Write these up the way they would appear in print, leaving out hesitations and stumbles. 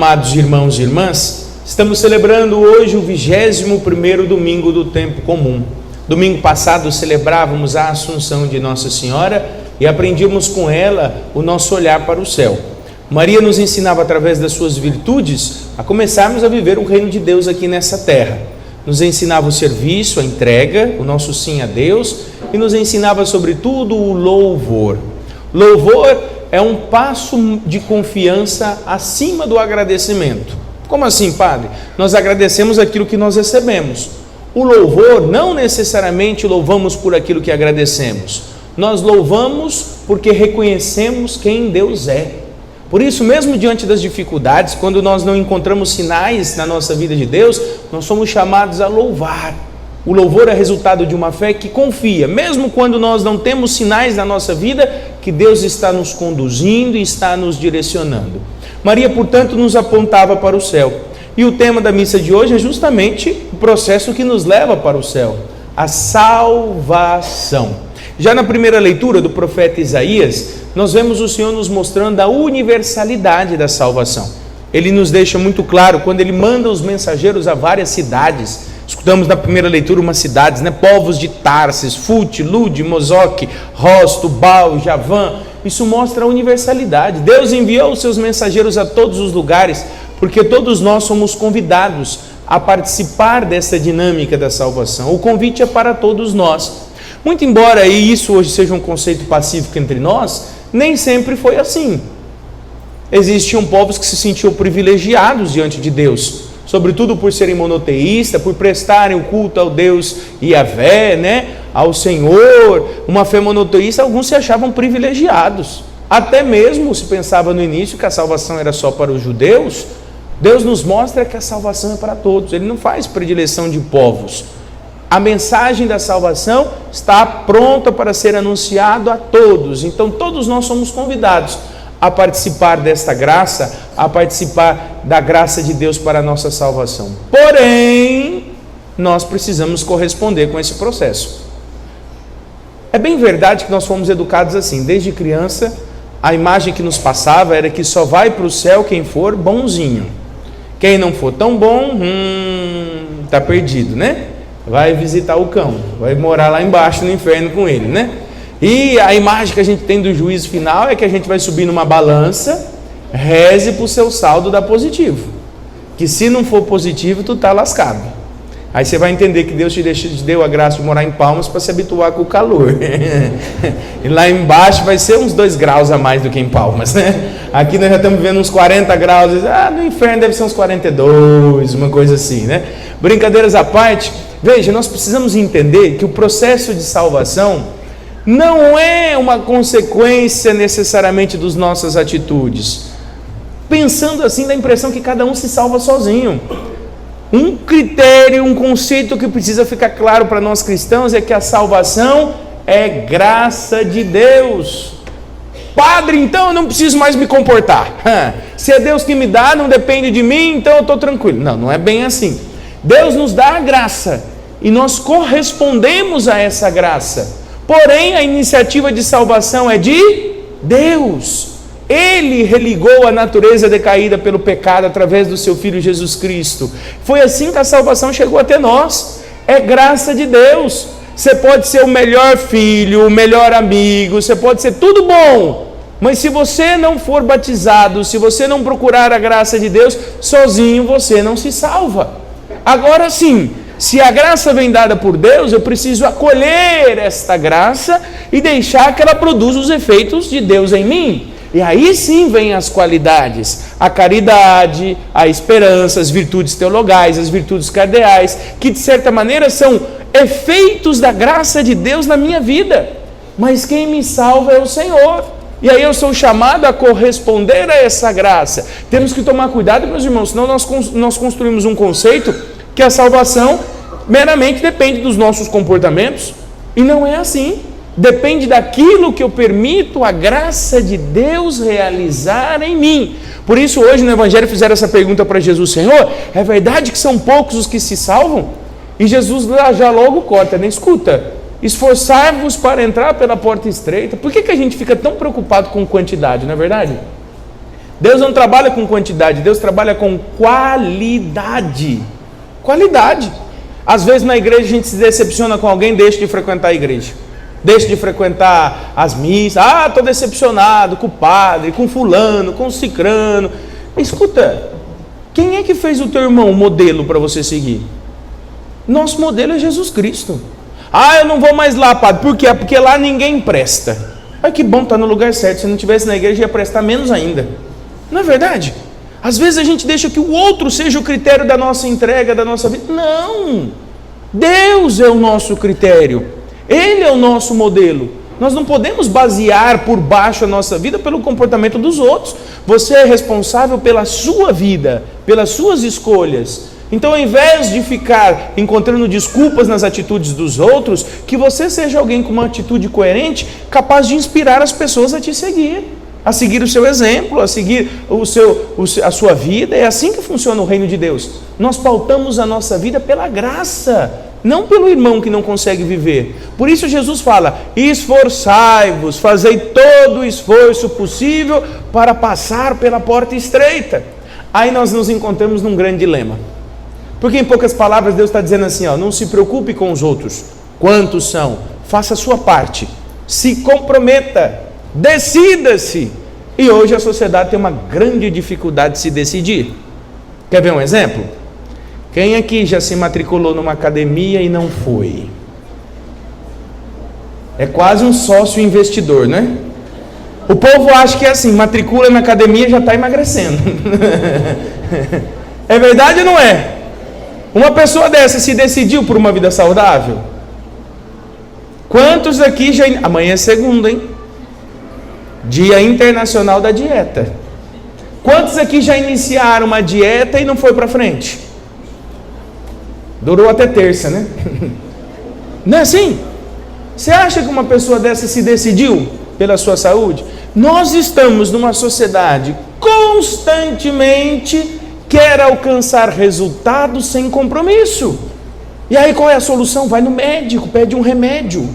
Amados irmãos e irmãs, estamos celebrando hoje o 21º domingo do tempo comum. Domingo passado celebrávamos a Assunção de Nossa Senhora e aprendíamos com ela o nosso olhar para o céu. Maria nos ensinava através das suas virtudes a começarmos a viver o reino de Deus aqui nessa terra. Nos ensinava o serviço, a entrega, o nosso sim a Deus e nos ensinava sobretudo o louvor. Louvor é um passo de confiança acima do agradecimento. Como assim, padre? Nós agradecemos aquilo que nós recebemos. O louvor, não necessariamente louvamos por aquilo que agradecemos. Nós louvamos porque reconhecemos quem Deus é. Por isso, mesmo diante das dificuldades, quando nós não encontramos sinais na nossa vida de Deus, nós somos chamados a louvar. O louvor é resultado de uma fé que confia, mesmo quando nós não temos sinais na nossa vida, que Deus está nos conduzindo e está nos direcionando. Maria, portanto, nos apontava para o céu. E o tema da missa de hoje é justamente o processo que nos leva para o céu, a salvação. Já na primeira leitura do profeta Isaías, nós vemos o Senhor nos mostrando a universalidade da salvação. Ele nos deixa muito claro quando ele manda os mensageiros a várias cidades. Escutamos na primeira leitura umas cidades, povos de Tarsis, Fut, Lud, Mozoque, Ros, Tubal, Javã. Isso mostra a universalidade. Deus enviou os seus mensageiros a todos os lugares, porque todos nós somos convidados a participar dessa dinâmica da salvação. O convite é para todos nós. Muito embora isso hoje seja um conceito pacífico entre nós, nem sempre foi assim. Existiam povos que se sentiam privilegiados diante de Deus, sobretudo por serem monoteístas, por prestarem o culto ao Deus Yahvé, ao Senhor. Uma fé monoteísta, alguns se achavam privilegiados. Até mesmo se pensava no início que a salvação era só para os judeus. Deus nos mostra que a salvação é para todos. Ele não faz predileção de povos. A mensagem da salvação está pronta para ser anunciada a todos. Então todos nós somos convidados a participar desta graça, a participar da graça de Deus para a nossa salvação. Porém, nós precisamos corresponder com esse processo. É bem verdade que nós fomos educados assim, desde criança. A imagem que nos passava era que só vai para o céu quem for bonzinho. Quem não for tão bom, está perdido, Vai visitar o cão, vai morar lá embaixo no inferno com ele, E a imagem que a gente tem do juízo final é que a gente vai subir numa balança, reze para o seu saldo dar positivo. Que se não for positivo, tu está lascado. Aí você vai entender que Deus te deu a graça de morar em Palmas para se habituar com o calor. E lá embaixo vai ser uns 2 graus a mais do que em Palmas, Aqui nós já estamos vendo uns 40 graus. No inferno deve ser uns 42, uma coisa assim, Brincadeiras à parte, veja, nós precisamos entender que o processo de salvação não é uma consequência necessariamente das nossas atitudes. Pensando assim, dá a impressão que cada um se salva sozinho. Um critério, um conceito que precisa ficar claro para nós cristãos é que a salvação é graça de Deus. Padre, então eu não preciso mais me comportar. Se é Deus que me dá, não depende de mim, então eu estou tranquilo. Não é bem assim. Deus nos dá a graça e nós correspondemos a essa graça. Porém, a iniciativa de salvação é de Deus. Ele religou a natureza decaída pelo pecado através do seu Filho Jesus Cristo. Foi assim que a salvação chegou até nós. É graça de Deus. Você pode ser o melhor filho, o melhor amigo, você pode ser tudo bom. Mas se você não for batizado, se você não procurar a graça de Deus, sozinho você não se salva. Agora sim, se a graça vem dada por Deus, eu preciso acolher esta graça e deixar que ela produza os efeitos de Deus em mim. E aí sim vêm as qualidades, a caridade, a esperança, as virtudes teologais, as virtudes cardeais, que de certa maneira são efeitos da graça de Deus na minha vida. Mas quem me salva é o Senhor. E aí eu sou chamado a corresponder a essa graça. Temos que tomar cuidado, meus irmãos, senão nós construímos um conceito que a salvação meramente depende dos nossos comportamentos. E não é assim. Depende daquilo que eu permito a graça de Deus realizar em mim. Por isso hoje no Evangelho fizeram essa pergunta para Jesus: Senhor, é verdade que são poucos os que se salvam? E Jesus já logo corta, escuta, esforçai-vos para entrar pela porta estreita. Por que a gente fica tão preocupado com quantidade, não é verdade? Deus não trabalha com quantidade, Deus trabalha com qualidade. Qualidade. Às vezes na igreja a gente se decepciona com alguém, deixa de frequentar a igreja. Deixa de frequentar as missas. Estou decepcionado com o padre, com fulano, com o cicrano. Escuta, quem é que fez o teu irmão modelo para você seguir? Nosso modelo é Jesus Cristo. Eu não vou mais lá, padre. Por quê? Porque lá ninguém presta. Que bom, está no lugar certo. Se não estivesse na igreja ia prestar menos ainda. Não é verdade? Às vezes a gente deixa que o outro seja o critério da nossa entrega, da nossa vida. Não! Deus é o nosso critério. Ele é o nosso modelo. Nós não podemos basear por baixo a nossa vida pelo comportamento dos outros. Você é responsável pela sua vida, pelas suas escolhas. Então, ao invés de ficar encontrando desculpas nas atitudes dos outros, que você seja alguém com uma atitude coerente, capaz de inspirar as pessoas a te seguir, a seguir o seu exemplo, a seguir a sua vida. É assim que funciona o reino de Deus. Nós pautamos a nossa vida pela graça, não pelo irmão que não consegue viver. Por isso Jesus fala: esforçai-vos, fazei todo o esforço possível para passar pela porta estreita. Aí nós nos encontramos num grande dilema. Porque em poucas palavras Deus está dizendo assim, não se preocupe com os outros. Quantos são? Faça a sua parte. Se comprometa. Decida-se. E hoje a sociedade tem uma grande dificuldade de se decidir. Quer ver um exemplo? Quem aqui já se matriculou numa academia e não foi? É quase um sócio investidor, né? O povo acha que é assim, matricula na academia e já está emagrecendo. É verdade ou não é? Uma pessoa dessa se decidiu por uma vida saudável? Quantos aqui já... Amanhã é segunda, hein? Dia Internacional da Dieta. Quantos aqui já iniciaram uma dieta e não foi para frente? Durou até terça, né? Não é assim? Você acha que uma pessoa dessa se decidiu pela sua saúde? Nós estamos numa sociedade constantemente quer alcançar resultados sem compromisso. E aí qual é a solução? Vai no médico, pede um remédio.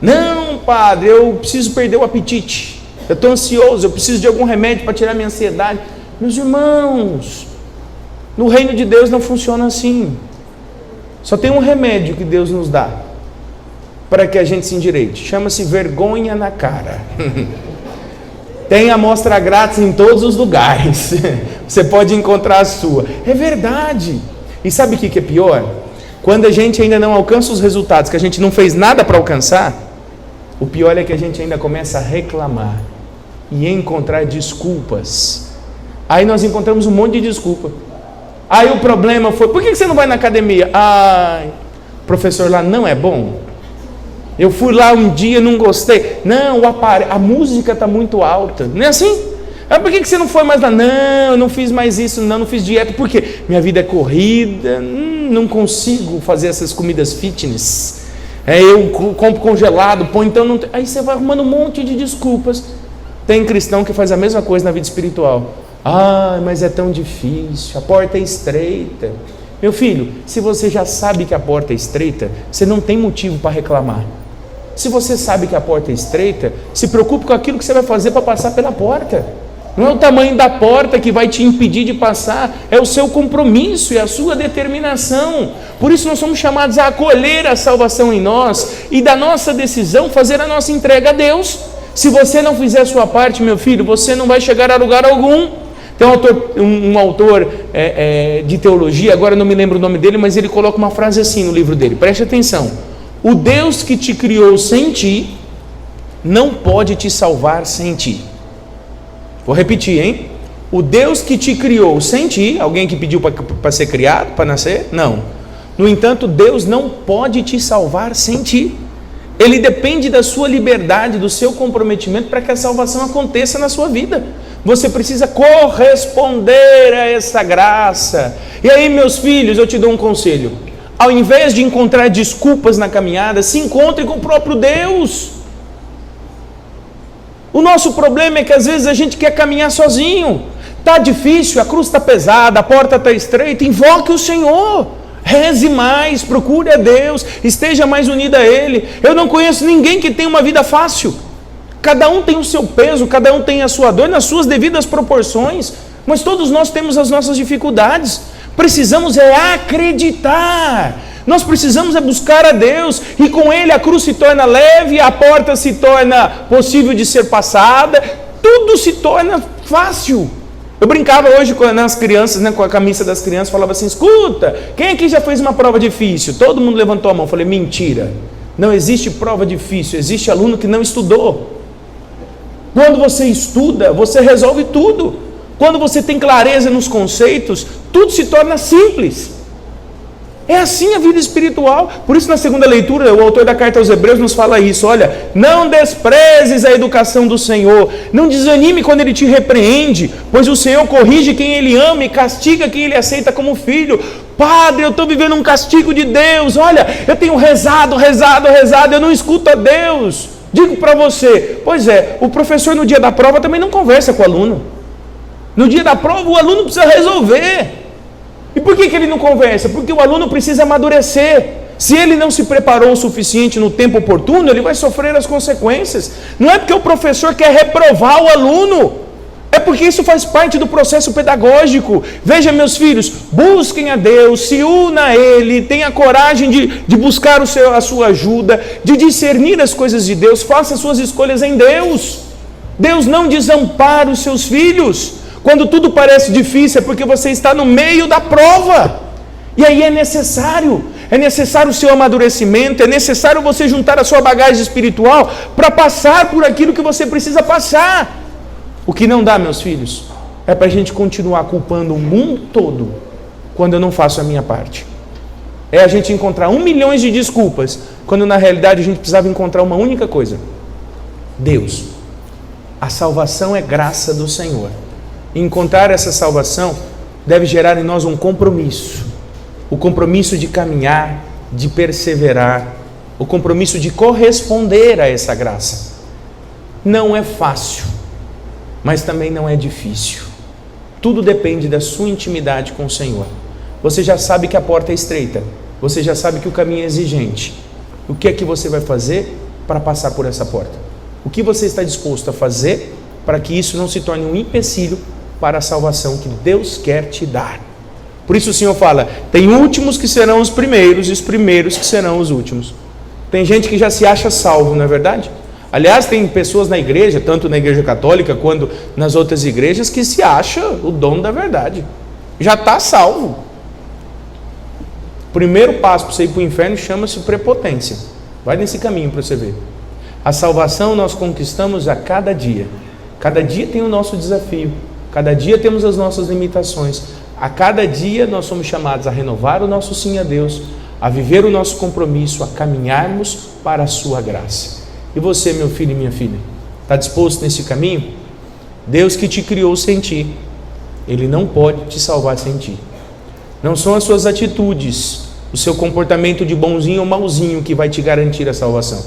Não, padre, eu preciso perder o apetite. Eu estou ansioso, eu preciso de algum remédio para tirar minha ansiedade. Meus irmãos, no reino de Deus não funciona assim. Só tem um remédio que Deus nos dá para que a gente se endireite. Chama-se vergonha na cara. Tem amostra grátis em todos os lugares. Você pode encontrar a sua. É verdade. E sabe o que é pior? Quando a gente ainda não alcança os resultados, que a gente não fez nada para alcançar, o pior é que a gente ainda começa a reclamar e encontrar desculpas. Aí nós encontramos um monte de desculpa. Aí o problema foi: por que você não vai na academia? O professor lá não é bom. Eu fui lá um dia, não gostei. Não, a música está muito alta. Não é assim? Por que você não foi mais lá? Não, eu não fiz mais isso, não fiz dieta. Por quê? Minha vida é corrida, não consigo fazer essas comidas fitness. Eu compro congelado, põe, então não tem. Aí você vai arrumando um monte de desculpas. Tem cristão que faz a mesma coisa na vida espiritual. Mas é tão difícil, a porta é estreita. Meu filho, se você já sabe que a porta é estreita, você não tem motivo para reclamar. Se você sabe que a porta é estreita, se preocupe com aquilo que você vai fazer para passar pela porta. Não é o tamanho da porta que vai te impedir de passar, é o seu compromisso e a sua determinação. Por isso nós somos chamados a acolher a salvação em nós e da nossa decisão fazer a nossa entrega a Deus. Se você não fizer a sua parte, meu filho, você não vai chegar a lugar algum. Tem um autor de teologia, agora não me lembro o nome dele, mas ele coloca uma frase assim no livro dele, preste atenção: o Deus que te criou sem ti, não pode te salvar sem ti. Vou repetir, hein? O Deus que te criou sem ti, alguém que pediu para ser criado, para nascer? Não. No entanto, Deus não pode te salvar sem ti. Ele depende da sua liberdade, do seu comprometimento para que a salvação aconteça na sua vida. Você precisa corresponder a essa graça. E aí, meus filhos, eu te dou um conselho: ao invés de encontrar desculpas na caminhada, se encontre com o próprio Deus. O nosso problema é que às vezes a gente quer caminhar sozinho. Está difícil, a cruz está pesada, a porta está estreita, invoque o Senhor. Reze mais, procure a Deus, esteja mais unido a Ele. Eu não conheço ninguém que tenha uma vida fácil. Cada um tem o seu peso, cada um tem a sua dor nas suas devidas proporções, mas todos nós temos as nossas dificuldades. Precisamos acreditar, nós precisamos buscar a Deus, e com Ele a cruz se torna leve, a porta se torna possível de ser passada, tudo se torna fácil. Eu brincava hoje com as crianças, com a camisa das crianças, falava assim: escuta, quem aqui já fez uma prova difícil? Todo mundo levantou a mão. Eu falei: mentira, não existe prova difícil, existe aluno que não estudou. Quando você estuda, você resolve tudo. Quando você tem clareza nos conceitos, tudo se torna simples. É assim a vida espiritual. Por isso, na segunda leitura, o autor da carta aos Hebreus nos fala isso: olha, não desprezes a educação do Senhor, não desanime quando Ele te repreende, pois o Senhor corrige quem Ele ama e castiga quem Ele aceita como filho. Padre, eu estou vivendo um castigo de Deus, olha, eu tenho rezado, eu não escuto a Deus. Digo para você, pois é, o professor no dia da prova também não conversa com o aluno. No dia da prova o aluno precisa resolver. E por que ele não conversa? Porque o aluno precisa amadurecer. Se ele não se preparou o suficiente no tempo oportuno, ele vai sofrer as consequências. Não é porque o professor quer reprovar o aluno, é porque isso faz parte do processo pedagógico. Veja, meus filhos, busquem a Deus, se una a Ele, tenha coragem de buscar a sua ajuda, de discernir as coisas de Deus, faça suas escolhas em Deus. Deus não desampara os seus filhos. Quando tudo parece difícil, é porque você está no meio da prova. E aí é necessário o seu amadurecimento, é necessário você juntar a sua bagagem espiritual para passar por aquilo que você precisa passar. O que não dá, meus filhos, é para a gente continuar culpando o mundo todo quando eu não faço a minha parte. É a gente encontrar 1 milhão de desculpas, quando na realidade a gente precisava encontrar uma única coisa: Deus. A salvação é graça do Senhor. E encontrar essa salvação deve gerar em nós um compromisso. O compromisso de caminhar, de perseverar, o compromisso de corresponder a essa graça. Não é fácil, mas também não é difícil. Tudo depende da sua intimidade com o Senhor. Você já sabe que a porta é estreita, você já sabe que o caminho é exigente. O que é que você vai fazer para passar por essa porta? O que você está disposto a fazer para que isso não se torne um empecilho para a salvação que Deus quer te dar? Por isso o Senhor fala: tem últimos que serão os primeiros e os primeiros que serão os últimos. Tem gente que já se acha salvo, não é verdade? Aliás, tem pessoas na igreja, tanto na igreja católica quanto nas outras igrejas, que se acha o dono da verdade. Já está salvo. O primeiro passo para você ir para o inferno chama-se prepotência. Vai nesse caminho para você ver. A salvação nós conquistamos a cada dia. Cada dia tem o nosso desafio. Cada dia temos as nossas limitações. A cada dia nós somos chamados a renovar o nosso sim a Deus, a viver o nosso compromisso, a caminharmos para a sua graça. E você, meu filho e minha filha, está disposto nesse caminho? Deus que te criou sem ti, Ele não pode te salvar sem ti. Não são as suas atitudes, o seu comportamento de bonzinho ou mauzinho que vai te garantir a salvação.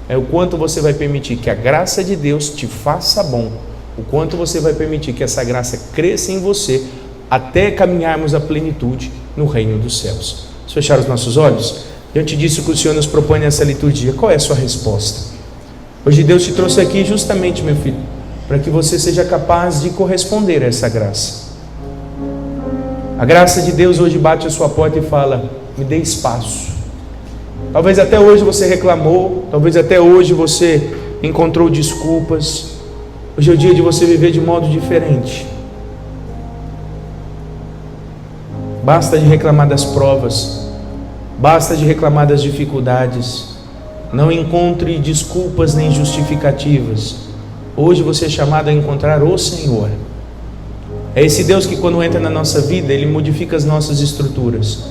É o quanto você vai permitir que a graça de Deus te faça bom, o quanto você vai permitir que essa graça cresça em você, até caminharmos à plenitude no reino dos céus. Se fechar os nossos olhos, diante disso que o Senhor nos propõe nessa liturgia, qual é a sua resposta? Hoje Deus te trouxe aqui justamente, meu filho, para que você seja capaz de corresponder a essa graça. A graça de Deus hoje bate a sua porta e fala: me dê espaço. Talvez até hoje você reclamou, talvez até hoje você encontrou desculpas. Hoje é o dia de você viver de modo diferente. Basta de reclamar das provas, basta de reclamar das dificuldades. Não encontre desculpas nem justificativas. Hoje você é chamado a encontrar o Senhor. É esse Deus que, quando entra na nossa vida, Ele modifica as nossas estruturas.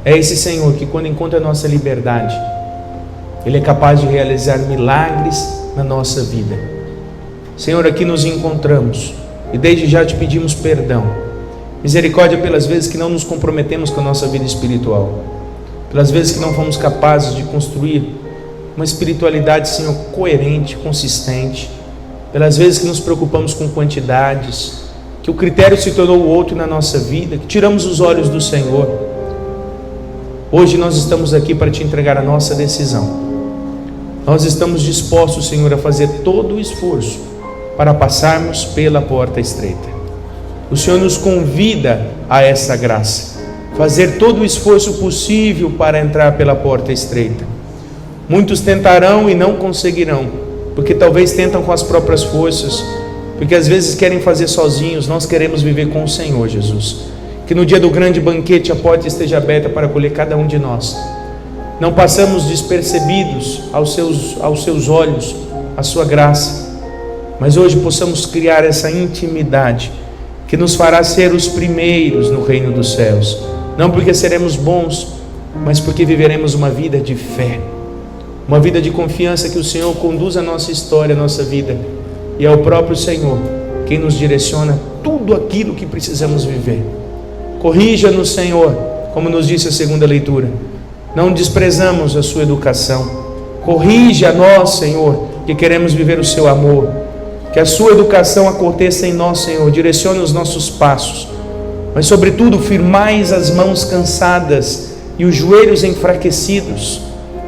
É esse Senhor que, quando encontra a nossa liberdade, Ele é capaz de realizar milagres na nossa vida. Senhor, aqui nos encontramos e desde já te pedimos perdão. Misericórdia pelas vezes que não nos comprometemos com a nossa vida espiritual, pelas vezes que não fomos capazes de construir uma espiritualidade, Senhor, coerente, consistente, pelas vezes que nos preocupamos com quantidades, que o critério se tornou o outro na nossa vida, que tiramos os olhos do Senhor. Hoje nós estamos aqui para te entregar a nossa decisão. nós estamos dispostos, Senhor, a fazer todo o esforço para passarmos pela porta estreita. O Senhor nos convida a essa graça, fazer todo o esforço possível para entrar pela porta estreita. Muitos tentarão e não conseguirão, porque talvez tentam com as próprias forças, porque às vezes querem fazer sozinhos. Nós queremos viver com o Senhor Jesus. Que no dia do grande banquete a porta esteja aberta para acolher cada um de nós. Não passamos despercebidos aos seus olhos a sua graça, mas hoje possamos criar essa intimidade que nos fará ser os primeiros no reino dos céus, não porque seremos bons, mas porque viveremos uma vida de fé, uma vida de confiança que o Senhor conduz a nossa história, a nossa vida, e é o próprio Senhor quem nos direciona tudo aquilo que precisamos viver. Corrija-nos, Senhor, como nos disse a segunda leitura. Não desprezamos a sua educação. Corrija a nós, Senhor, que queremos viver o seu amor. Que a sua educação aconteça em nós, Senhor. Direcione os nossos passos. Mas, sobretudo, firmais as mãos cansadas e os joelhos enfraquecidos.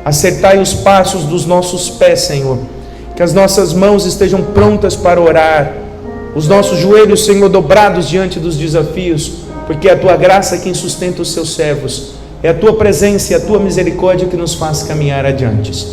Acertai os passos dos nossos pés, Senhor. Que as nossas mãos estejam prontas para orar. Os nossos joelhos, Senhor, dobrados diante dos desafios. Porque é a tua graça quem sustenta os seus servos. É a tua presença e a tua misericórdia que nos faz caminhar adiante.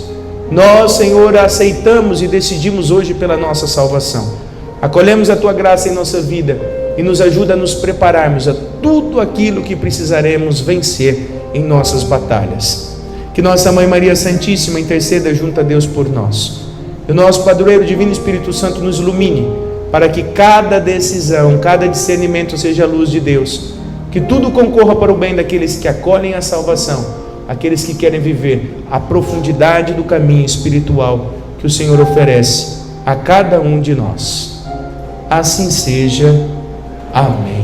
Nós, Senhor, aceitamos e decidimos hoje pela nossa salvação. Acolhemos a tua graça em nossa vida e nos ajuda a nos prepararmos a tudo aquilo que precisaremos vencer em nossas batalhas. Que nossa Mãe Maria Santíssima interceda junto a Deus por nós. E o nosso Padroeiro Divino Espírito Santo nos ilumine para que cada decisão, cada discernimento seja a luz de Deus. Que tudo concorra para o bem daqueles que acolhem a salvação, aqueles que querem viver a profundidade do caminho espiritual que o Senhor oferece a cada um de nós. Assim seja. Amém.